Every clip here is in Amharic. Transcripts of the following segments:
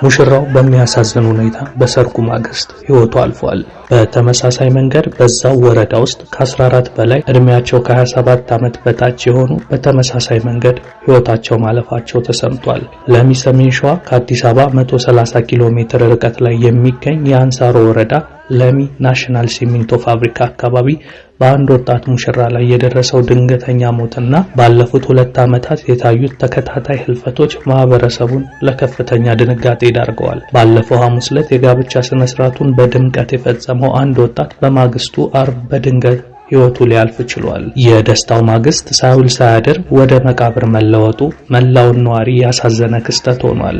ሙሽራው በሚያሳዝን ሁኔታ በሰርጉ ማግስት ሕይወቱ አልፏል። በተመሳሳይ መንገድ በዛው ወረዳ ውስጥ ከ14 በላይ እድሜያቸው ከ27 ዓመት በታች የሆኑ በተመሳሳይ መንገድ ሕይወታቸው ማለፋቸው ተሰምቷል። ለሚ ሰሜን ሸዋ ከአዲስ አበባ 130 ኪሎ ሜትር ርቀት ላይ የሚገኝ የአንሳሮ ወረዳ ለሚ ናሽናል ሲሚንቶ ፋብሪካ አካባቢ በአንድ ወጣት ሙሽራ ላይ የደረሰው ድንገተኛ ሞትና ባለፉት 2 ዓመታት የታዩት ተከታታይ ህልፈቶች ማህበረሰቡን ለከፍተኛ ድንጋጤ ዳርገዋል። ባለፈው ሐሙስ ዕለት የጋብቻ ስነ ስርዓቱን በድምቀት የፈጸመው አንድ ወጣት በማግስቱ አርብ በድንገት ሕይወቱ ሊያልፍ ችሏል። የደስታው ማግስት ሳይውል ሳያድር ወደ መቃብር መለወጡ መላውን ነዋሪ ያሳዘነ ክስተት ሆኗል።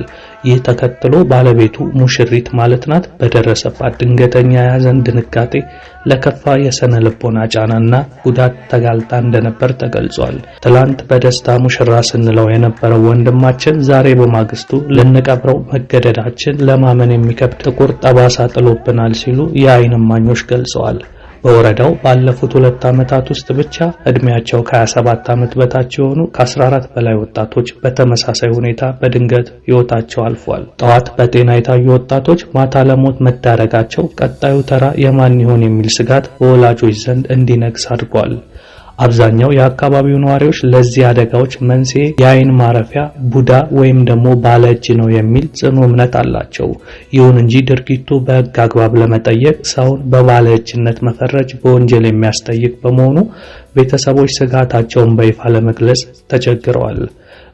ይህ ተከትሎ ባለቤቱ ሙሽሪት ማለት ናት በደረሰባት ድንገተኛ የሐዘን ድንጋጤ ለከፋ የስነ ልቦና ጫናና ጉዳት ተጋልጣ እንደነበር ተገልጿል። ትላንት በደስታ ሙሽራ ስንለው የነበረው ወንድማችን ዛሬ በማግስቱ ልንቀብረው መገደዳችን ለማመን የሚከብድ ጥቁር ጠባሳ ጥሎብናል ሲሉ የዓይን እማኞች ገልጸዋል። በወረዳው ባለፉት 2 ዓመታት ውስጥ ብቻ እድሜያቸው ከ27 ዓመት በታች የሆኑ ከ14 በላይ ወጣቶች በተመሳሳይ ሁኔታ በድንገት ሕይወታቸው አልፏል። ጠዋት በጤና የታዩ ወጣቶች ማታ ለሞት መዳረጋቸው ቀጣዩ ተራ የማን ይሆን የሚል ስጋት በወላጆች ዘንድ እንዲነግስ አድርጓል። አብዛኛው የአካባቢው ነዋሪዎች ለዚህ አደጋዎች መንስኤ የዓይን ማረፊያ ቡዳ ወይም ደግሞ ባለ እጅ ነው የሚል ጽኑ እምነት አላቸው። ይሁን እንጂ ድርጊቱ በሕግ አግባብ ለመጠየቅ ሰውን በባለ እጅነት መፈረጅ በወንጀል የሚያስጠይቅ በመሆኑ ቤተሰቦች ስጋታቸውን በይፋ ለመግለጽ ተቸግረዋል።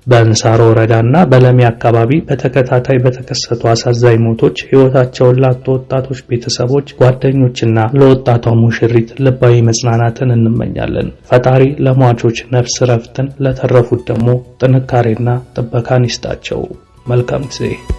በአንሳሮ ወረዳና በለሚ አካባቢ በተከታታይ በተከሰቱ አሳዛኝ ሞቶች ሕይወታቸውን ላጡ ወጣቶች ቤተሰቦች፣ ጓደኞችና ለወጣቷ ሙሽሪት ልባዊ መጽናናትን እንመኛለን። ፈጣሪ ለሟቾች ነፍስ ረፍትን፣ ለተረፉት ደግሞ ጥንካሬና ጥበቃን ይስጣቸው። መልካም ጊዜ።